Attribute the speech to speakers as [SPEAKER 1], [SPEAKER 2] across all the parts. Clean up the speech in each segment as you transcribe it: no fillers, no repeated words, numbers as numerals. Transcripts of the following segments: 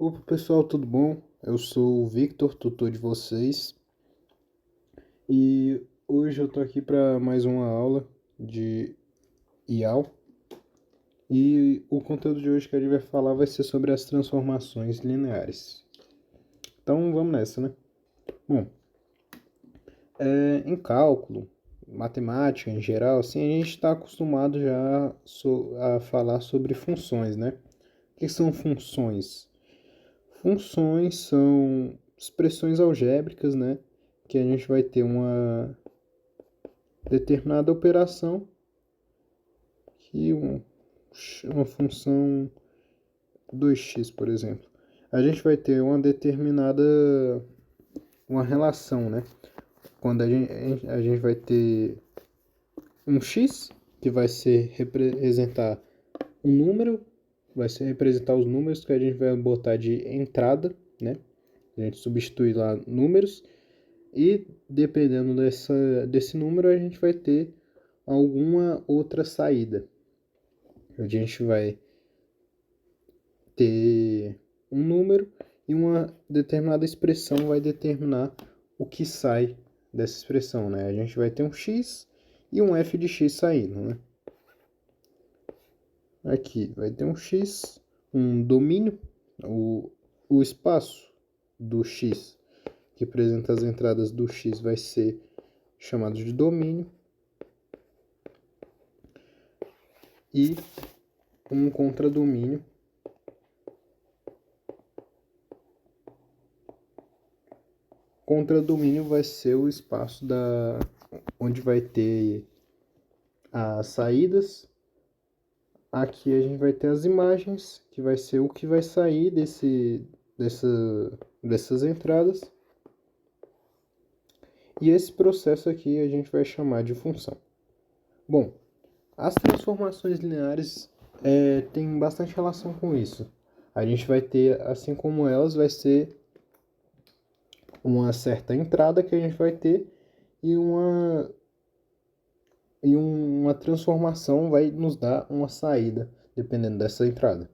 [SPEAKER 1] Opa pessoal, tudo bom? Eu sou o Victor, tutor de vocês, e hoje eu tô aqui para mais uma aula de IAL. E o conteúdo de hoje que a gente vai falar vai ser sobre as transformações lineares. Então vamos nessa, né? Bom, em cálculo, matemática em geral, assim, a gente está acostumado já a falar sobre funções, né? O que são funções? Funções são expressões algébricas, né? Que a gente vai ter uma determinada operação que uma função 2x, por exemplo. A gente vai ter uma determinada uma relação, né? Quando a gente vai ter um x que vai ser representar um número, vai ser representar os números que a gente vai botar de entrada, né? A gente substitui lá números e dependendo desse número a gente vai ter alguma outra saída. A gente vai ter um número e uma determinada expressão vai determinar o que sai dessa expressão, né? A gente vai ter um x e um f de x saindo, né? Aqui vai ter um x, um domínio, o espaço do x que representa as entradas do x vai ser chamado de domínio e um contradomínio Contradomínio vai ser o espaço onde vai ter as saídas. Aqui a gente vai ter as imagens, que vai ser o que vai sair dessas entradas. E esse processo aqui a gente vai chamar de função. Bom, as transformações lineares têm bastante relação com isso. A gente vai ter, assim como elas, vai ser uma certa entrada que a gente vai ter e uma transformação vai nos dar uma saída, dependendo dessa entrada.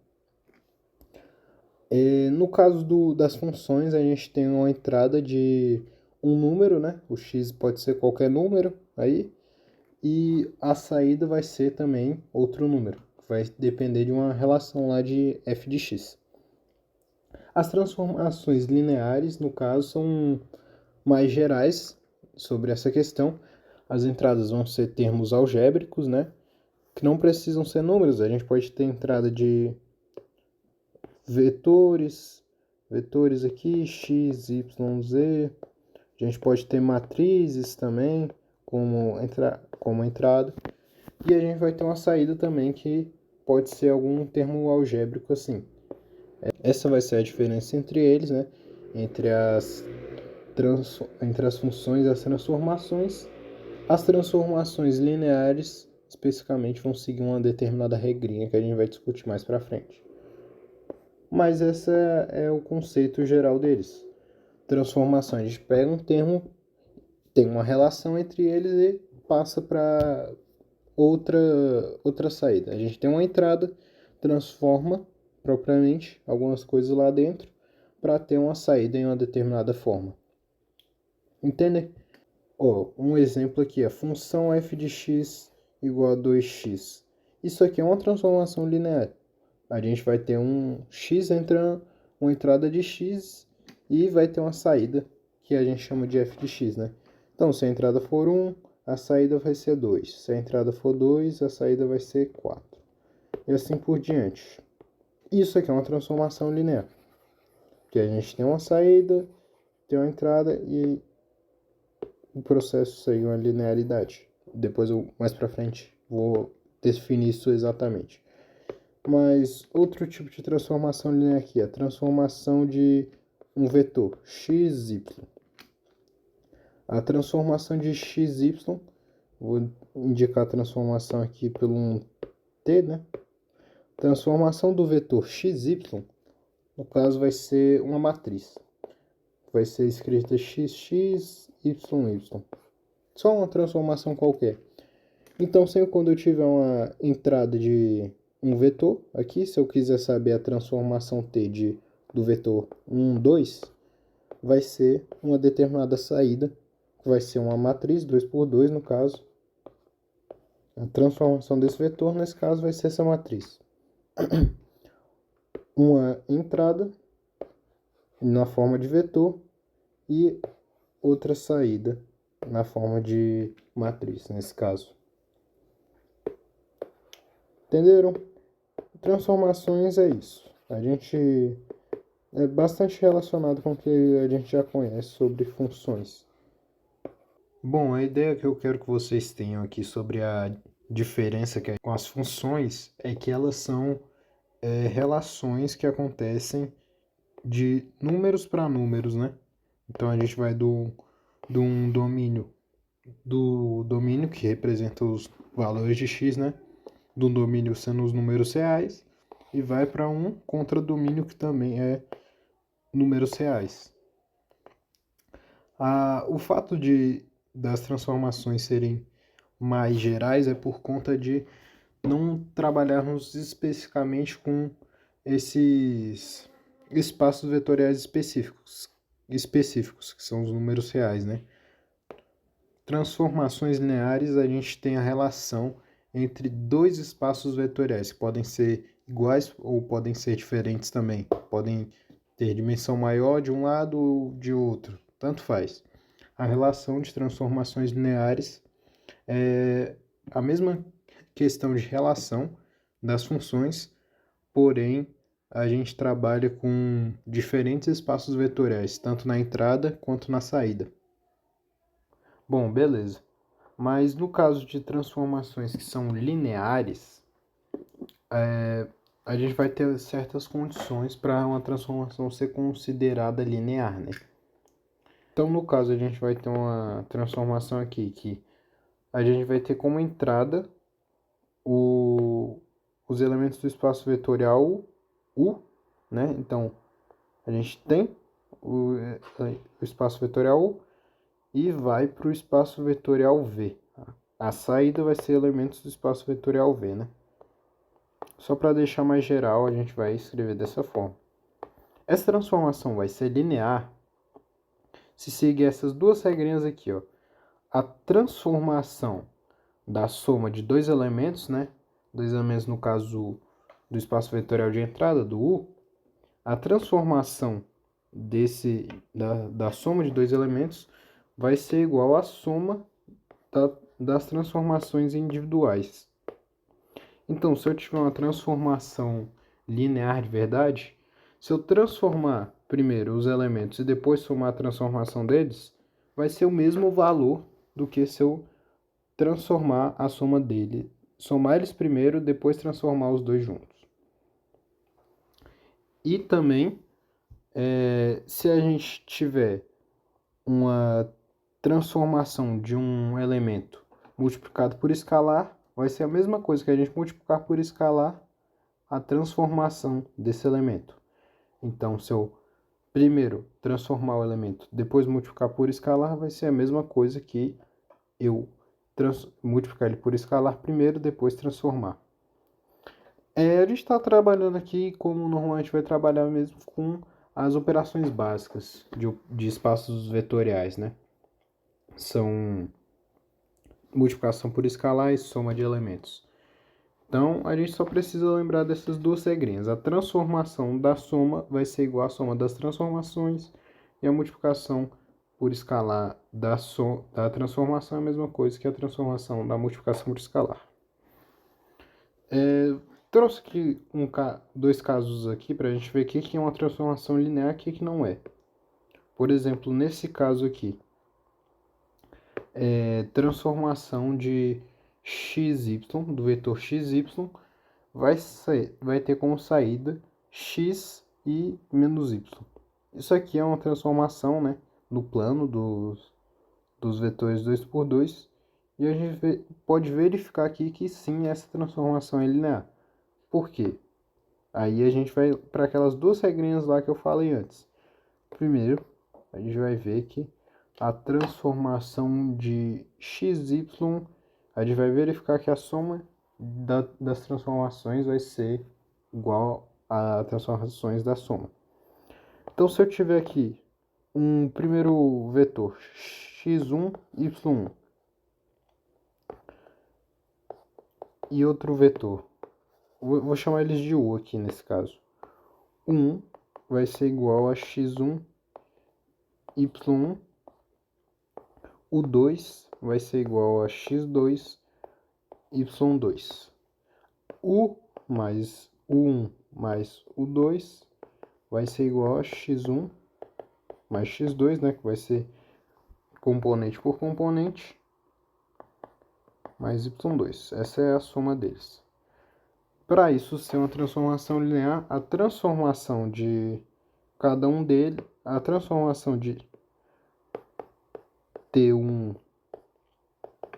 [SPEAKER 1] No caso das funções, a gente tem uma entrada de um número, né? O x pode ser qualquer número aí, e a saída vai ser também outro número, vai depender de uma relação lá de f de x. As transformações lineares, no caso, são mais gerais sobre essa questão. As entradas vão ser termos algébricos, né? Que não precisam ser números. A gente pode ter entrada de vetores aqui, x, y, z. A gente pode ter matrizes também como entrada. E a gente vai ter uma saída também que pode ser algum termo algébrico assim. Essa vai ser a diferença entre eles, né? Entre as funções e as transformações. As transformações lineares, especificamente, vão seguir uma determinada regrinha que a gente vai discutir mais para frente. Mas esse é o conceito geral deles. Transformações, a gente pega um termo, tem uma relação entre eles e passa para outra saída. A gente tem uma entrada, transforma propriamente algumas coisas lá dentro para ter uma saída em uma determinada forma. Entende? Um exemplo aqui, a função f de x igual a 2x. Isso aqui é uma transformação linear. A gente vai ter um x entrando, uma entrada de x e vai ter uma saída que a gente chama de f de x, né? Então, se a entrada for 1, a saída vai ser 2. Se a entrada for 2, a saída vai ser 4. E assim por diante. Isso aqui é uma transformação linear. Que a gente tem uma saída, tem uma entrada e o processo segue uma linearidade. Depois, mais para frente, vou definir isso exatamente. Mas outro tipo de transformação linear aqui é a transformação de um vetor x, y. A transformação de x, y, vou indicar a transformação aqui pelo um t, né? Transformação do vetor x, y, no caso vai ser uma matriz. Vai ser escrita xx, y. Só uma transformação qualquer. Então, sempre quando eu tiver uma entrada de um vetor aqui, se eu quiser saber a transformação t de do vetor 1, 2, vai ser uma determinada saída, que vai ser uma matriz 2 por 2 no caso. A transformação desse vetor, nesse caso, vai ser essa matriz. Uma entrada na forma de vetor e outra saída na forma de matriz, nesse caso. Entenderam? Transformações é isso. A gente é bastante relacionado com o que a gente já conhece sobre funções. Bom, a ideia que eu quero que vocês tenham aqui sobre a diferença que é com as funções é que elas são relações que acontecem de números para números, né? Então a gente vai do um domínio que representa os valores de x, né? Do domínio sendo os números reais e vai para um contradomínio que também é números reais. O fato das transformações serem mais gerais é por conta de não trabalharmos especificamente com esses espaços vetoriais específicos, que são os números reais, né? Transformações lineares, a gente tem a relação entre dois espaços vetoriais, que podem ser iguais ou podem ser diferentes também. Podem ter dimensão maior de um lado ou de outro, tanto faz. A relação de transformações lineares é a mesma questão de relação das funções, porém a gente trabalha com diferentes espaços vetoriais, tanto na entrada quanto na saída. Bom, beleza. Mas no caso de transformações que são lineares, a gente vai ter certas condições para uma transformação ser considerada linear, né? Então, no caso, a gente vai ter uma transformação aqui que a gente vai ter como entrada os elementos do espaço vetorial U, né? Então, a gente tem o espaço vetorial U e vai para o espaço vetorial V. A saída vai ser elementos do espaço vetorial V, né? Só para deixar mais geral, a gente vai escrever dessa forma. Essa transformação vai ser linear se seguir essas duas regrinhas aqui, ó. A transformação da soma de dois elementos, né? Dois elementos no caso do espaço vetorial de entrada, do U. A transformação da soma de dois elementos vai ser igual à soma das transformações individuais. Então, se eu tiver uma transformação linear de verdade, se eu transformar primeiro os elementos e depois somar a transformação deles, vai ser o mesmo valor do que se eu transformar a soma dele, somar eles primeiro, depois transformar os dois juntos. E também, se a gente tiver uma transformação de um elemento multiplicado por escalar, vai ser a mesma coisa que a gente multiplicar por escalar a transformação desse elemento. Então, se eu primeiro transformar o elemento, depois multiplicar por escalar, vai ser a mesma coisa que eu multiplicar ele por escalar primeiro, depois transformar. A gente está trabalhando aqui como normalmente vai trabalhar mesmo com as operações básicas de espaços vetoriais, né? São multiplicação por escalar e soma de elementos. Então, a gente só precisa lembrar dessas duas regrinhas. A transformação da soma vai ser igual à soma das transformações e a multiplicação por escalar da transformação é a mesma coisa que a transformação da multiplicação por escalar. Trouxe aqui dois casos aqui para a gente ver o que é uma transformação linear e o que não é. Por exemplo, nesse caso aqui, transformação de xy, do vetor xy, vai ter como saída x e menos y. Isso aqui é uma transformação, né, no plano dos vetores 2 por 2, e a gente pode verificar aqui que sim, essa transformação é linear. Por quê? Aí a gente vai para aquelas duas regrinhas lá que eu falei antes. Primeiro, a gente vai ver que a transformação de xy, a gente vai verificar que a soma das transformações vai ser igual a transformações da soma. Então, se eu tiver aqui um primeiro vetor x1, y1 e outro vetor, vou chamar eles de U aqui nesse caso. 1 vai ser igual a x1, y1. O 2 vai ser igual a x2, y2. U mais U1 mais U2 vai ser igual a x1 mais x2, né, que vai ser componente por componente, mais y2. Essa é a soma deles. Para isso ser uma transformação linear, a transformação de cada um deles, a transformação de T1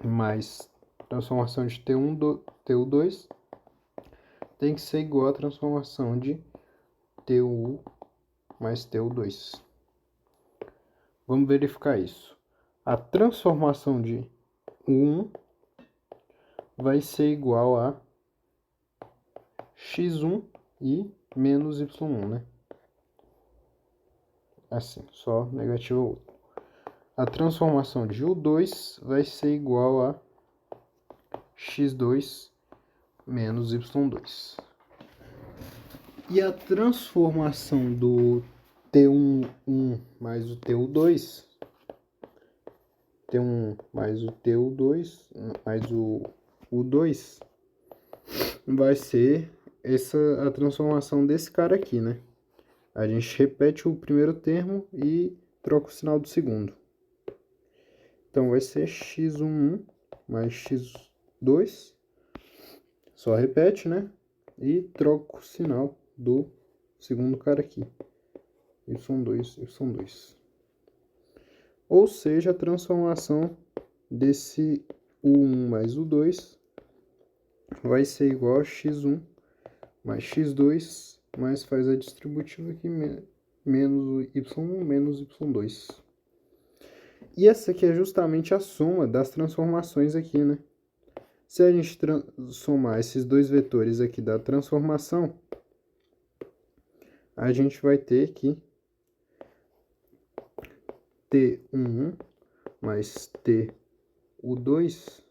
[SPEAKER 1] mais transformação de TU2 tem que ser igual à transformação de TU mais TU2. Vamos verificar isso. A transformação de U1 vai ser igual a x1 e menos y1, né? Assim, só negativo ou outro. A transformação de U2 vai ser igual a x2 menos y2. E a transformação do T1 mais o TU2, T1 mais o TU2 mais o U2, vai ser a transformação desse cara aqui, né? A gente repete o primeiro termo e troca o sinal do segundo. Então vai ser x11 mais x2, só repete, né? E troca o sinal do segundo cara aqui, y2, y2. Ou seja, a transformação desse U1 mais U2 vai ser igual a x1 mais x2, mais faz a distributiva aqui, menos y1 menos y2. E essa aqui é justamente a soma das transformações aqui, né? Se a gente somar esses dois vetores aqui da transformação, a gente vai ter que T1 mais TU2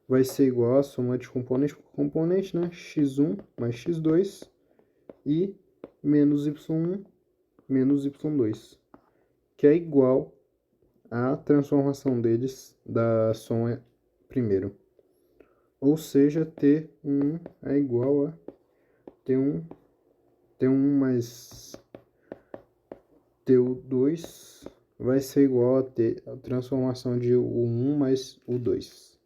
[SPEAKER 1] vai ser igual a soma de componente por componente, né? x1 mais x2 e menos y1 menos y2, que é igual à transformação deles da soma primeiro. Ou seja, T1 é igual a T1 mais TU2 vai ser igual a transformação de U1 mais U2.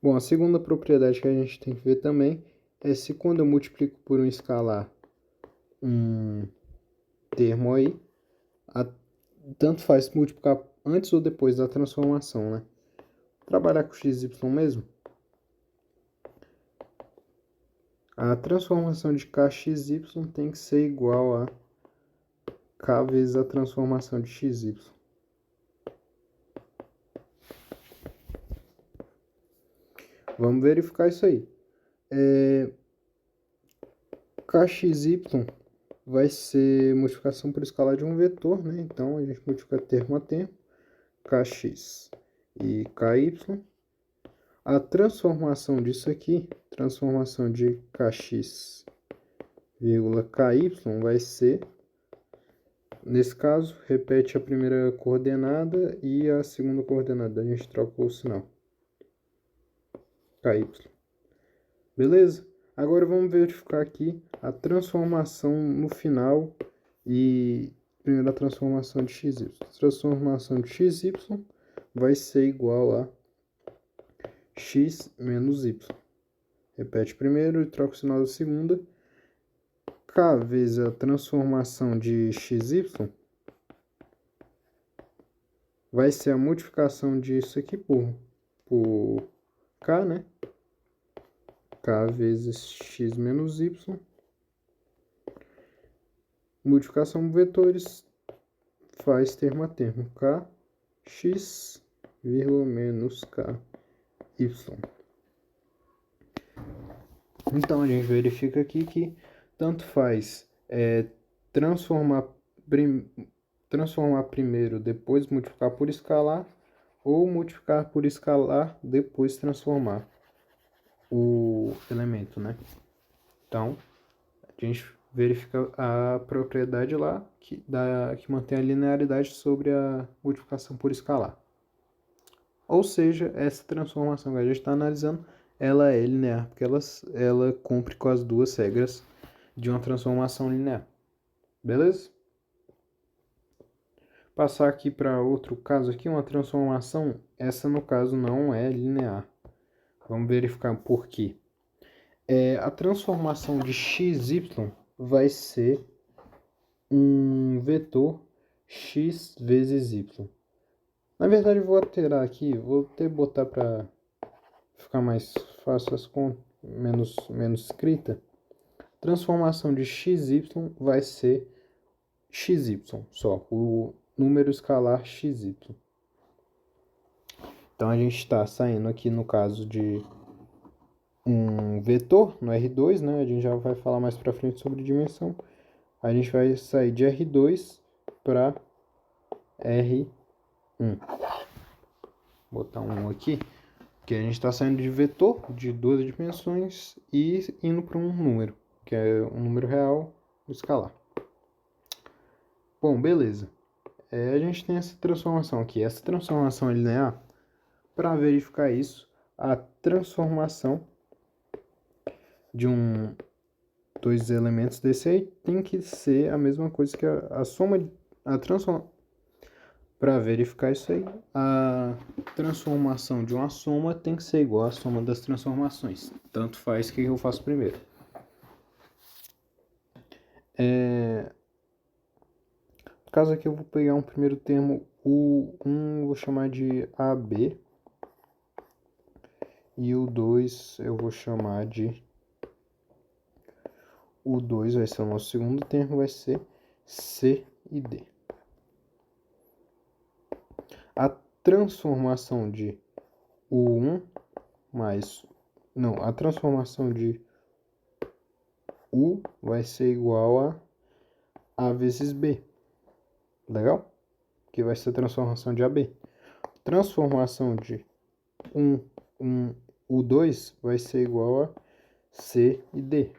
[SPEAKER 1] Bom, a segunda propriedade que a gente tem que ver também é se quando eu multiplico por um escalar um termo aí, tanto faz multiplicar antes ou depois da transformação, né? Trabalhar com xy mesmo. A transformação de kxy tem que ser igual a k vezes a transformação de xy. Vamos verificar isso aí. Kxy vai ser multiplicação por escalar de um vetor, né? Então, a gente multiplica termo a termo, kx e ky. A transformação disso aqui, transformação de kx, ky, vai ser, nesse caso, repete a primeira coordenada e a segunda coordenada. A gente troca o sinal. Ky. Beleza? Agora vamos verificar aqui a transformação no final e primeiro a transformação de xy. A transformação de xy vai ser igual a x menos y. Repete primeiro e troca o sinal da segunda. K vezes a transformação de xy vai ser a multiplicação disso aqui por k, né? K vezes x menos y. Multiplicação por vetores faz termo a termo. Kx, menos ky. Então, a gente verifica aqui que tanto faz transformar, transformar primeiro, depois multiplicar por escalar, ou multiplicar por escalar, depois transformar o elemento, né? Então, a gente verifica a propriedade lá que mantém a linearidade sobre a multiplicação por escalar. Ou seja, essa transformação que a gente está analisando, ela é linear, porque ela cumpre com as duas regras de uma transformação linear. Beleza? Passar aqui para outro caso aqui, uma transformação, essa no caso não é linear. Vamos verificar por quê. A transformação de xy vai ser um vetor x vezes y. Na verdade, eu vou alterar aqui, vou até botar para ficar mais fácil as contas, menos escrita. Transformação de xy vai ser xy só, o número escalar xy. Então a gente está saindo aqui no caso de um vetor no R2, né? A gente já vai falar mais para frente sobre dimensão. A gente vai sair de R2 para R1. Vou botar um aqui, que a gente está saindo de vetor de duas dimensões e indo para um número, que é um número real escalar. Bom, beleza. A gente tem essa transformação aqui. Essa transformação é linear. Para verificar isso, a transformação de dois elementos desse aí tem que ser a mesma coisa que a soma, a transformação. Para verificar isso aí, a transformação de uma soma tem que ser igual à soma das transformações. Tanto faz que eu faço primeiro. No caso aqui eu vou pegar um primeiro termo, o1 vou chamar de AB. E o 2 eu vou chamar de... O 2 vai ser o nosso segundo termo, vai ser C e D. A transformação de U1 mais... Não, a transformação de U vai ser igual a A vezes B. Legal? Que vai ser a transformação de AB. Transformação de U2 vai ser igual a C e D.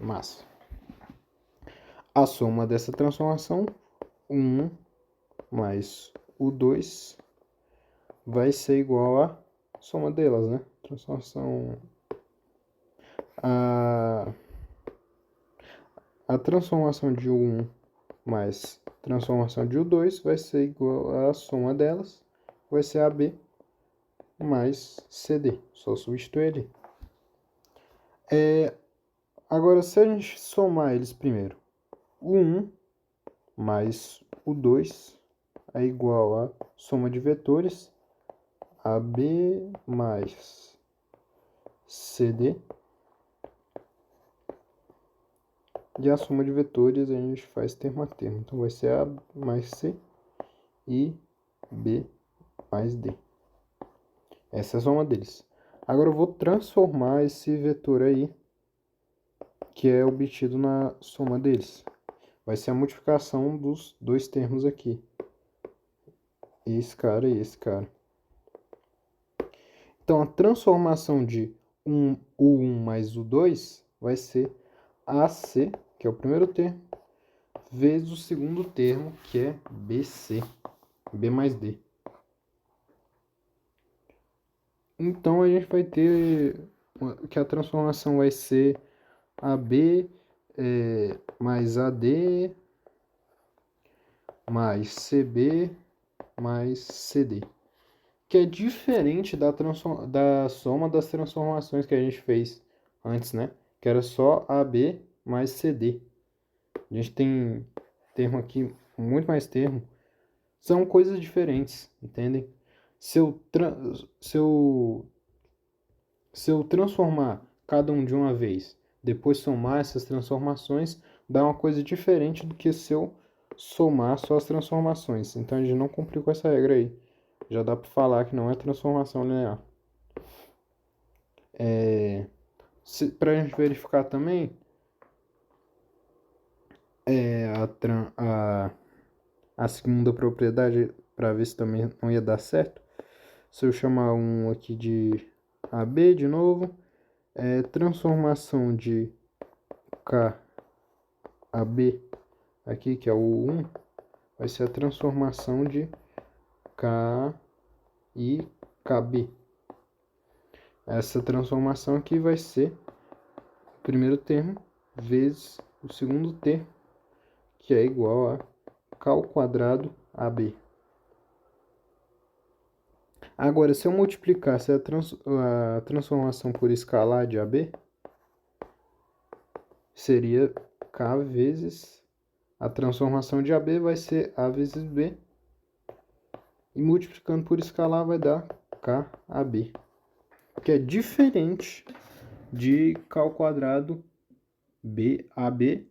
[SPEAKER 1] Massa. A soma dessa transformação, 1 mais o 2, vai ser igual à soma delas, né? Transformação... A transformação de U1 mais transformação de U2 vai ser igual à soma delas, vai ser AB mais CD. Só substituir ali. Agora, se a gente somar eles primeiro, o 1 mais o 2 é igual a soma de vetores AB mais CD. E a soma de vetores a gente faz termo a termo. Então vai ser A mais C e B mais D. Essa é a soma deles. Agora eu vou transformar esse vetor aí, que é obtido na soma deles. Vai ser a multiplicação dos dois termos aqui. Esse cara e esse cara. Então a transformação de U1 mais U2 vai ser AC, que é o primeiro termo, vezes o segundo termo, que é BC, B mais D. Então a gente vai ter que a transformação vai ser AB mais AD mais CB mais CD, que é diferente da soma das transformações que a gente fez antes, né? Que era só AB mais CD. A gente tem termo aqui, muito mais termo. São coisas diferentes, entendem? Se eu transformar cada um de uma vez, depois somar essas transformações, dá uma coisa diferente do que se eu somar só as transformações. Então a gente não cumpriu com essa regra aí. Já dá para falar que não é transformação linear. Para a gente verificar também, a segunda propriedade para ver se também não ia dar certo. Se eu chamar um aqui de AB de novo, transformação de KAB aqui, que é o 1, vai ser a transformação de K e KB. Essa transformação aqui vai ser o primeiro termo vezes o segundo termo, que é igual a K ao quadrado AB. Agora, se eu multiplicasse a transformação por escalar de AB, seria K vezes a transformação de AB vai ser A vezes B. E multiplicando por escalar vai dar KAB, que é diferente de K ao quadrado BAB.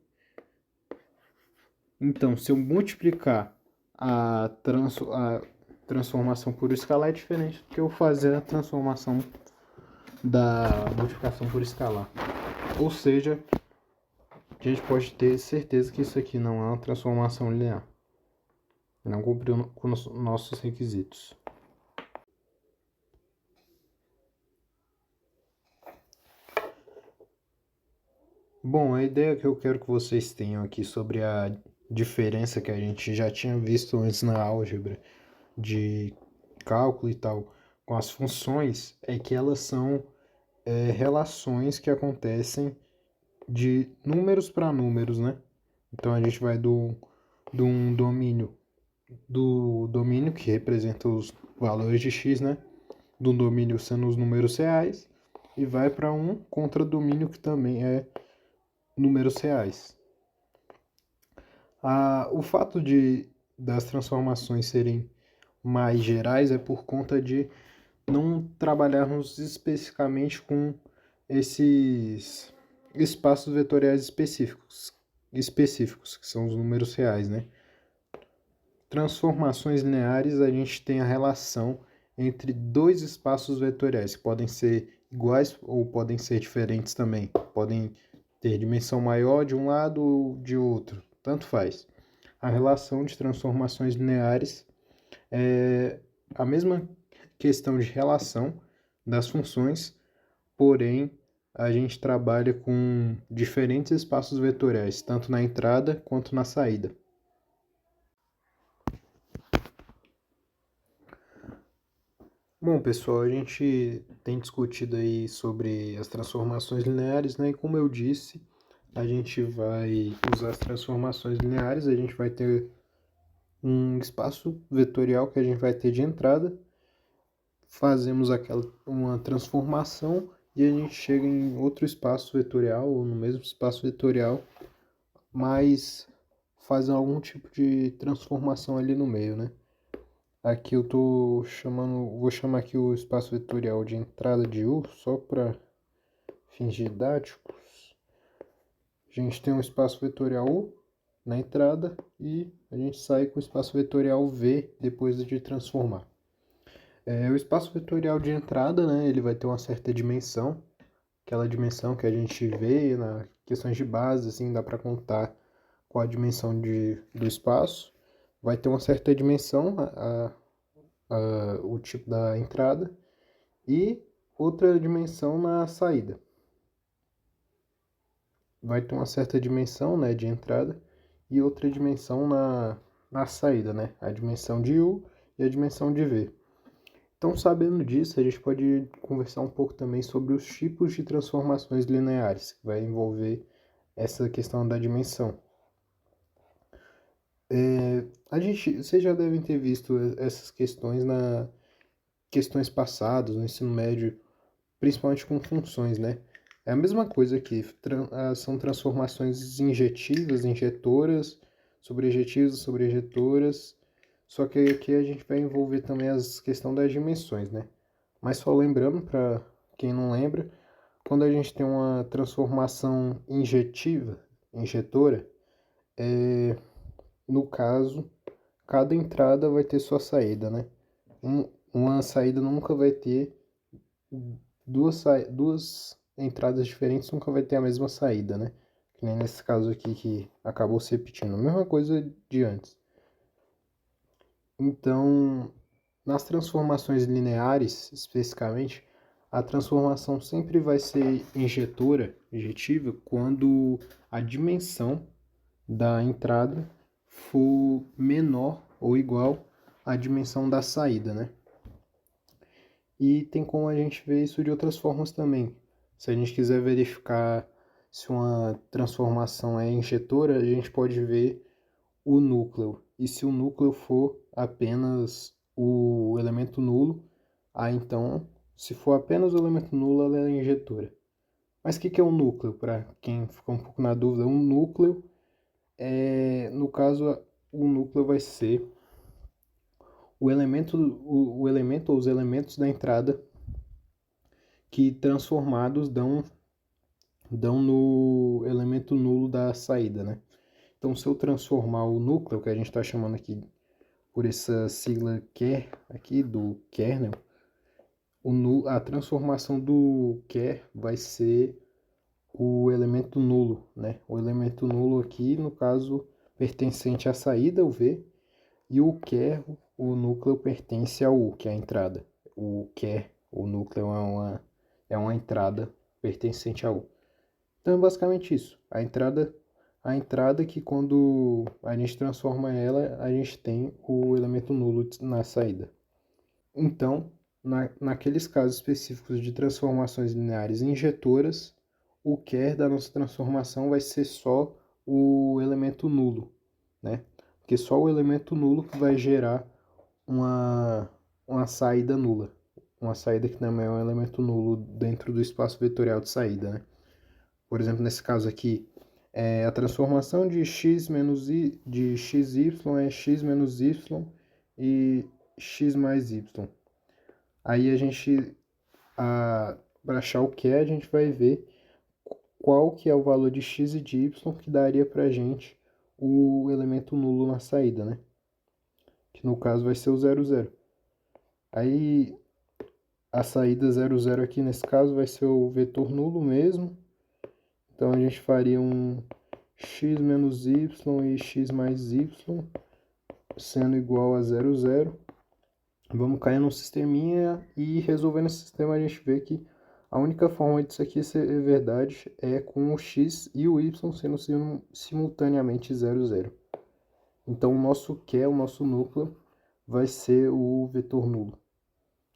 [SPEAKER 1] Então, se eu multiplicar a transformação por escalar, é diferente do que eu fazer a transformação da multiplicação por escalar. Ou seja, a gente pode ter certeza que isso aqui não é uma transformação linear. Não cumpriu com nossos requisitos. Bom, a ideia que eu quero que vocês tenham aqui sobre a diferença que a gente já tinha visto antes na álgebra de cálculo e tal com as funções é que elas são relações que acontecem de números para números, né? Então a gente vai do domínio que representa os valores de x, né? Do domínio sendo os números reais e vai para um contradomínio que também é números reais. O fato das transformações serem mais gerais é por conta de não trabalharmos especificamente com esses espaços vetoriais específicos, que são os números reais, né? Transformações lineares, a gente tem a relação entre dois espaços vetoriais, que podem ser iguais ou podem ser diferentes também. Podem ter dimensão maior de um lado ou de outro, tanto faz. A relação de transformações lineares é a mesma questão de relação das funções, porém a gente trabalha com diferentes espaços vetoriais, tanto na entrada quanto na saída. Bom, pessoal, a gente tem discutido aí sobre as transformações lineares, né? E como eu disse, a gente vai usar as transformações lineares, a gente vai ter um espaço vetorial que a gente vai ter de entrada, fazemos uma transformação e a gente chega em outro espaço vetorial, ou no mesmo espaço vetorial, mas fazendo algum tipo de transformação ali no meio, né? Aqui eu vou chamar aqui o espaço vetorial de entrada de U, só para fins didáticos. A gente tem um espaço vetorial U na entrada e a gente sai com o espaço vetorial V depois de transformar. O espaço vetorial de entrada, né, ele vai ter uma certa dimensão, aquela dimensão que a gente vê nas questões de base, assim, dá para contar qual a dimensão do espaço. Vai ter uma certa dimensão, o tipo da entrada, e outra dimensão na saída. Vai ter uma certa dimensão, né, de entrada e outra dimensão na saída, né, a dimensão de U e a dimensão de V. Então, sabendo disso, a gente pode conversar um pouco também sobre os tipos de transformações lineares, que vai envolver essa questão da dimensão. Vocês já devem ter visto essas questões questões passadas, no ensino médio, principalmente com funções, né? É a mesma coisa aqui, são transformações injetivas, injetoras, sobrejetivas, sobrejetoras, só que aqui a gente vai envolver também as questão das dimensões, né? Mas só lembrando, para quem não lembra, quando a gente tem uma transformação injetora, no caso, cada entrada vai ter sua saída, né? Uma saída nunca vai ter duas entradas diferentes, nunca vai ter a mesma saída, né? que nem nesse caso aqui que acabou se repetindo, a mesma coisa de antes. Então, nas transformações lineares, especificamente, a transformação sempre vai ser injetiva, quando a dimensão da entrada for menor ou igual à dimensão da saída, né? E tem como a gente ver isso de outras formas também. Se a gente quiser verificar se uma transformação é injetora, a gente pode ver o núcleo. E se o núcleo for apenas o elemento nulo, aí então, se for apenas o elemento nulo, ela é injetora. Mas o que é um núcleo? Para quem ficou um pouco na dúvida, um núcleo no caso, o núcleo vai ser o elemento ou os elementos da entrada que transformados dão no elemento nulo da saída, né? Então, se eu transformar o núcleo, que a gente está chamando aqui por essa sigla char aqui do kernel, a transformação do char vai ser o elemento nulo, né? O elemento nulo aqui, no caso, pertencente à saída, o V, e o char, o núcleo, pertence ao U, que é a entrada. O char, o núcleo, é uma entrada pertencente ao U. Então é basicamente isso. A entrada que quando a gente transforma ela, a gente tem o elemento nulo na saída. Então, naqueles casos específicos de transformações lineares injetoras, o char da nossa transformação vai ser só o elemento nulo, né? Porque só o elemento nulo que vai gerar uma saída nula. Uma saída que também é um elemento nulo dentro do espaço vetorial de saída, né? Por exemplo, nesse caso aqui, a transformação de x menos y, de xy é x menos y e x mais y. Aí a gente, para achar o que é, a gente vai ver qual que é o valor de x e de y que daria para a gente o elemento nulo na saída, né? Que no caso vai ser o 0, 0. Aí a saída 0, 0 aqui nesse caso vai ser o vetor nulo mesmo. Então a gente faria um x menos y e x mais y sendo igual a 0, 0. Vamos cair no sisteminha e resolvendo esse sistema a gente vê que a única forma disso aqui ser verdade é com o x e o y sendo simultaneamente 0, 0. Então o nosso Q, o nosso núcleo, vai ser o vetor nulo.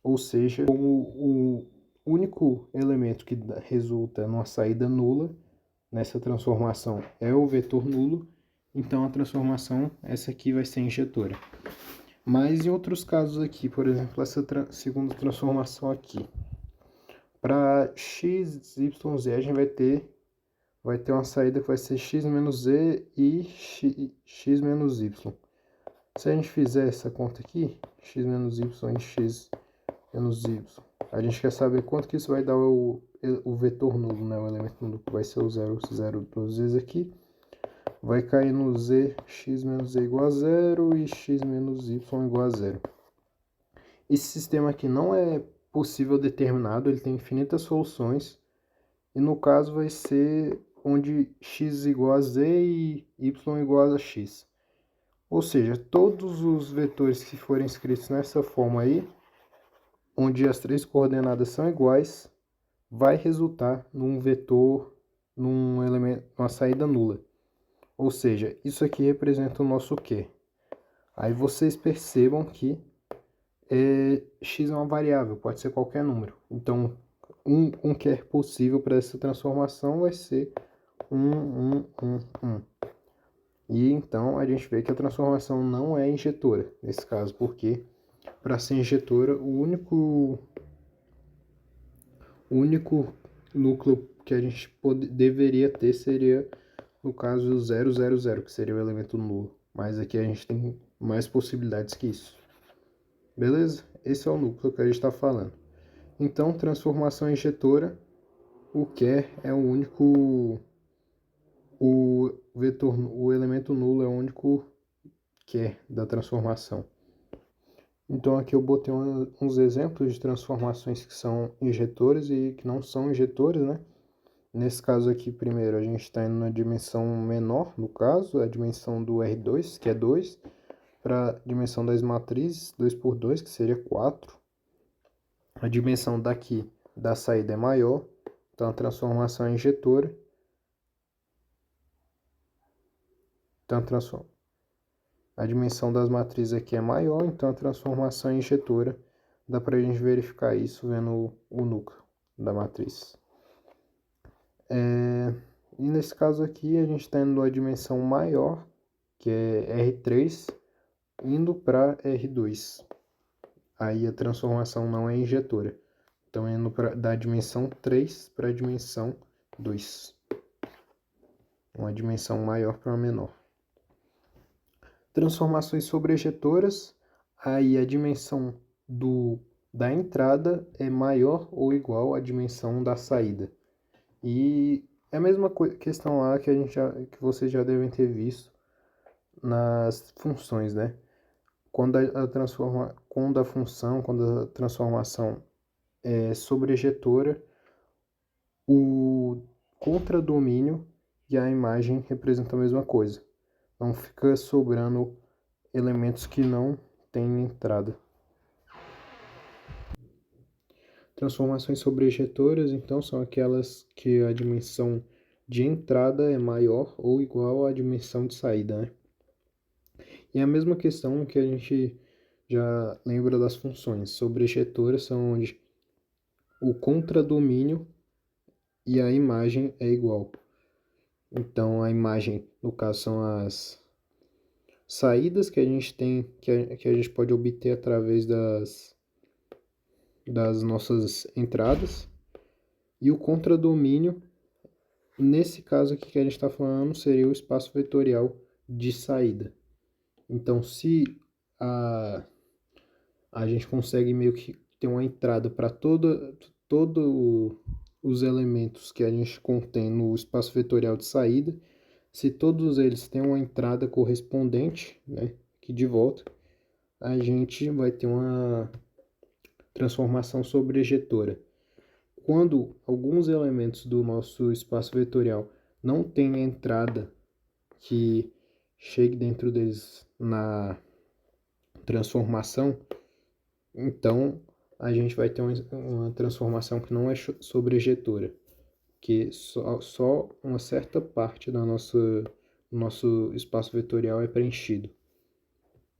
[SPEAKER 1] Ou seja, como o único elemento que resulta numa saída nula nessa transformação é o vetor nulo, então a transformação, essa aqui vai ser injetora. Mas em outros casos aqui, por exemplo, essa segunda transformação aqui, para x, y, z, a gente vai ter uma saída que vai ser x menos z e x menos y. Se a gente fizer essa conta aqui, x menos y e x menos y, a gente quer saber quanto que isso vai dar o vetor nulo, né? O elemento nulo que vai ser o 0, 0 duas vezes aqui. Vai cair no z, x menos z igual a 0 e x menos y igual a 0. Esse sistema aqui não é possível determinado, ele tem infinitas soluções. E no caso vai ser onde x igual a z e y igual a x. Ou seja, todos os vetores que forem escritos nessa forma aí, onde as três coordenadas são iguais, vai resultar num vetor, num elemento, uma saída nula. Ou seja, isso aqui representa o nosso Q. Aí vocês percebam que x é uma variável, pode ser qualquer número. Então, um Q possível para essa transformação vai ser 1. E então a gente vê que a transformação não é injetora, nesse caso, porque para ser injetora, o único núcleo que a gente deveria ter seria, no caso, o 0, 0, 0, que seria o elemento nulo. Mas aqui a gente tem mais possibilidades que isso. Beleza? Esse é o núcleo que a gente está falando. Então, transformação injetora, o char é o único... o elemento nulo é o único char da transformação. Então aqui eu botei uns exemplos de transformações que são injetoras e que não são injetoras, né? Nesse caso aqui, primeiro, a gente está indo na dimensão menor, no caso, a dimensão do R2, que é 2, para a dimensão das matrizes, 2 por 2, que seria 4. A dimensão daqui da saída é maior, então a transformação é injetora. Então, a dimensão das matrizes aqui é maior, então a transformação é injetora. Dá para a gente verificar isso vendo o núcleo da matriz. E nesse caso aqui, a gente está indo numa dimensão maior, que é R3, indo para R2. Aí a transformação não é injetora. Então, indo da dimensão 3 para a dimensão 2. Uma dimensão maior para uma menor. Transformações sobrejetoras, aí a dimensão da entrada é maior ou igual à dimensão da saída. E é a mesma questão lá que, que vocês já devem ter visto nas funções, né? Quando a transformação é sobrejetora, o contradomínio e a imagem representam a mesma coisa. Não fica sobrando elementos que não têm entrada. Transformações sobrejetoras, então, são aquelas que a dimensão de entrada é maior ou igual à dimensão de saída, né? E a mesma questão que a gente já lembra das funções. Sobrejetoras são onde o contradomínio e a imagem é igual. Então, a imagem, no caso, são as saídas que a gente tem, que a gente pode obter através das nossas entradas. E o contradomínio, nesse caso aqui que a gente está falando, seria o espaço vetorial de saída. Então, se a gente consegue meio que ter uma entrada para todo os elementos que a gente contém no espaço vetorial de saída, se todos eles têm uma entrada correspondente, né, aqui de volta, a gente vai ter uma transformação sobrejetora. Quando alguns elementos do nosso espaço vetorial não têm entrada que chegue dentro deles na transformação, então a gente vai ter uma transformação que não é sobrejetora, que só uma certa parte do nosso espaço vetorial é preenchido.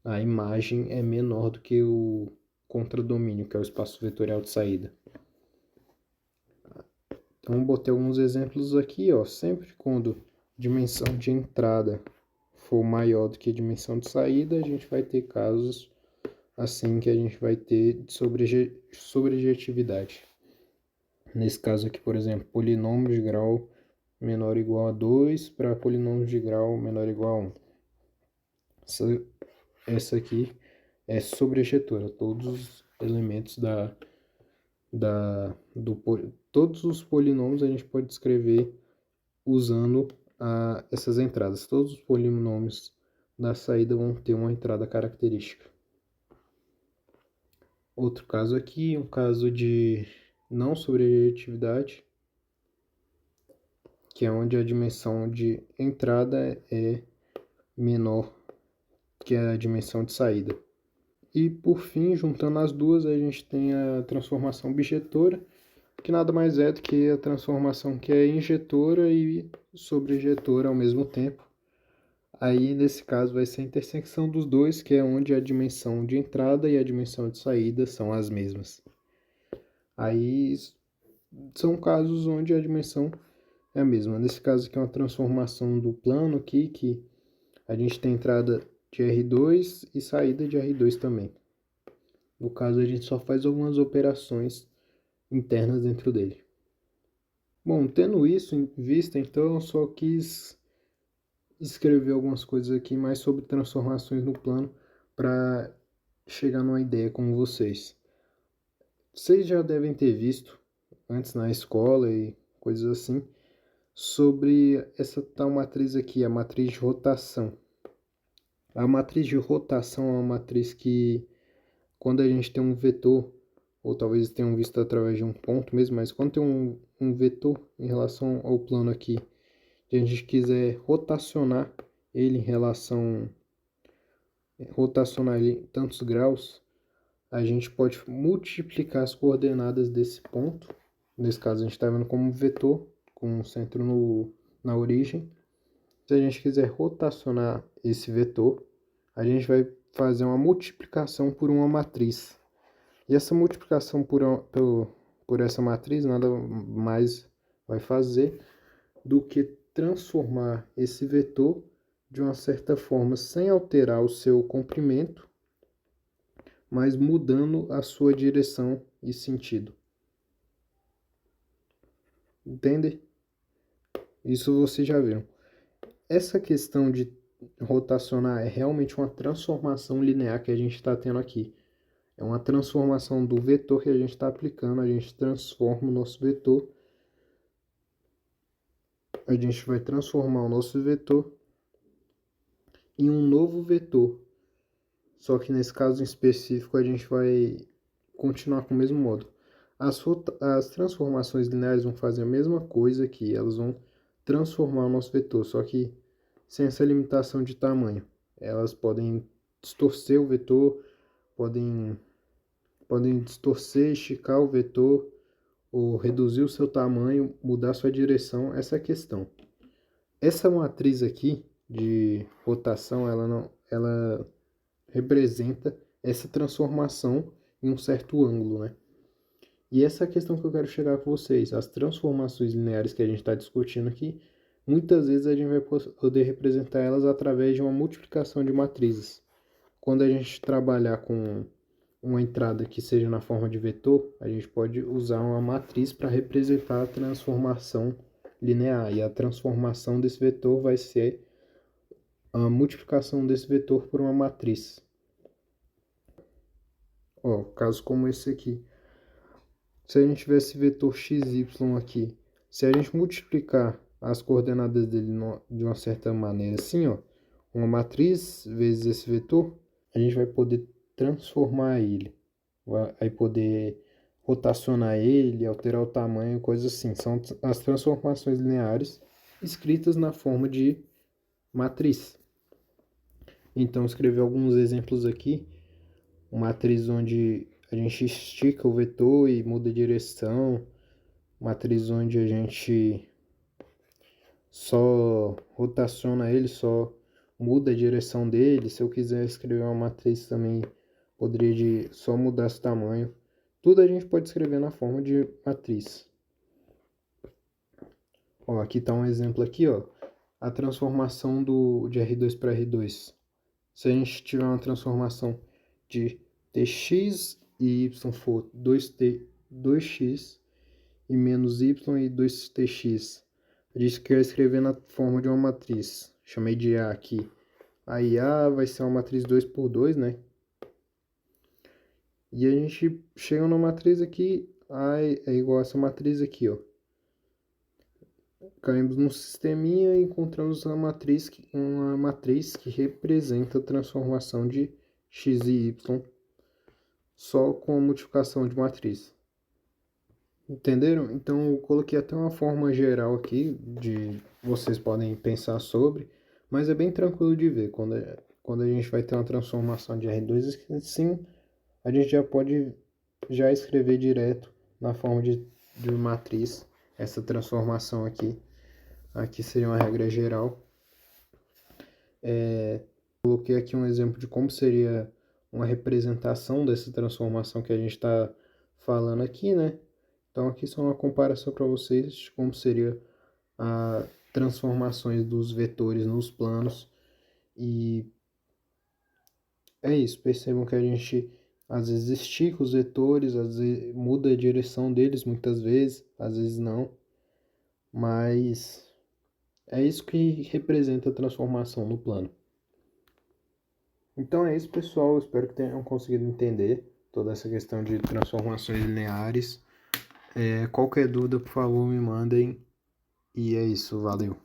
[SPEAKER 1] A imagem é menor do que o contradomínio, que é o espaço vetorial de saída. Então, botei alguns exemplos aqui, ó. Sempre quando a dimensão de entrada for maior do que a dimensão de saída, a gente vai ter casos assim que a gente vai ter sobrejetividade. Nesse caso aqui, por exemplo, polinômio de grau menor ou igual a 2 para polinômio de grau menor ou igual a 1. Essa aqui é sobrejetora. Todos os elementos todos os polinômios a gente pode escrever usando essas entradas. Todos os polinômios da saída vão ter uma entrada característica. Outro caso aqui, um caso de não sobrejetividade, que é onde a dimensão de entrada é menor que a dimensão de saída. E por fim, juntando as duas, a gente tem a transformação bijetora, que nada mais é do que a transformação que é injetora e sobrejetora ao mesmo tempo. Aí, nesse caso, vai ser a intersecção dos dois, que é onde a dimensão de entrada e a dimensão de saída são as mesmas. Aí, são casos onde a dimensão é a mesma. Nesse caso aqui é uma transformação do plano aqui, que a gente tem entrada de R2 e saída de R2 também. No caso, a gente só faz algumas operações internas dentro dele. Bom, tendo isso em vista, então eu só quis escrever algumas coisas aqui mais sobre transformações no plano para chegar numa ideia com vocês. Vocês já devem ter visto antes na escola e coisas assim sobre essa tal matriz aqui, a matriz de rotação. A matriz de rotação é uma matriz que, quando a gente tem um vetor ou talvez tenham visto através de um ponto mesmo, mas quando tem um vetor em relação ao plano aqui, e a gente quiser rotacionar ele em relação, rotacionar ele em tantos graus, a gente pode multiplicar as coordenadas desse ponto. Nesse caso, a gente está vendo como vetor, com o centro na origem. Se a gente quiser rotacionar esse vetor, a gente vai fazer uma multiplicação por uma matriz. E essa multiplicação por essa matriz nada mais vai fazer do que transformar esse vetor de uma certa forma sem alterar o seu comprimento, mas mudando a sua direção e sentido. Entende? Isso você já viu. Essa questão de rotacionar é realmente uma transformação linear que a gente está tendo aqui. É uma transformação do vetor que a gente está aplicando, a gente transforma o nosso vetor. A gente vai transformar o nosso vetor em um novo vetor. Só que nesse caso em específico a gente vai continuar com o mesmo modo. As transformações lineares vão fazer a mesma coisa aqui, elas vão transformar o nosso vetor, só que sem essa limitação de tamanho. Elas podem distorcer o vetor, podem distorcer, esticar o vetor, ou reduzir o seu tamanho, mudar sua direção, essa é a questão. Essa matriz aqui de rotação, ela representa essa transformação em um certo ângulo, né? E essa é a questão que eu quero chegar com vocês. As transformações lineares que a gente está discutindo aqui, muitas vezes a gente vai poder representar elas através de uma multiplicação de matrizes. Quando a gente trabalhar com uma entrada que seja na forma de vetor, a gente pode usar uma matriz para representar a transformação linear. E a transformação desse vetor vai ser a multiplicação desse vetor por uma matriz. Ó, caso como esse aqui. Se a gente tivesse vetor xy aqui, se a gente multiplicar as coordenadas dele de uma certa maneira assim, ó, uma matriz vezes esse vetor, a gente vai poder transformar ele, vai poder rotacionar ele, alterar o tamanho, coisas assim. São as transformações lineares escritas na forma de matriz. Então, escrevi alguns exemplos aqui. Uma matriz onde a gente estica o vetor e muda a direção. Matriz onde a gente só rotaciona ele, só muda a direção dele. Se eu quiser escrever uma matriz também, poderia só mudar esse tamanho. Tudo a gente pode escrever na forma de matriz. Ó, aqui está um exemplo aqui, ó. A transformação de R2 para R2. Se a gente tiver uma transformação de tx e y for 2x e menos y e 2tx, a gente quer escrever na forma de uma matriz. Chamei de A aqui. Aí A vai ser uma matriz 2 por 2, né? E a gente chega na matriz aqui, A é igual a essa matriz aqui, ó. Caímos num sisteminha e encontramos uma matriz que representa a transformação de x e y só com a multiplicação de matriz. Entenderam? Então eu coloquei até uma forma geral aqui de vocês podem pensar sobre, mas é bem tranquilo de ver quando a gente vai ter uma transformação de R2, sim, a gente já pode escrever direto na forma de matriz essa transformação aqui. Aqui seria uma regra geral. Coloquei aqui um exemplo de como seria uma representação dessa transformação que a gente está falando aqui, né? Então aqui só uma comparação para vocês de como seria as transformações dos vetores nos planos. E é isso, percebam que a gente às vezes estica os vetores, às vezes muda a direção deles muitas vezes, às vezes não. Mas é isso que representa a transformação no plano. Então é isso, pessoal. Espero que tenham conseguido entender toda essa questão de transformações lineares. Qualquer dúvida, por favor, me mandem. E é isso, valeu.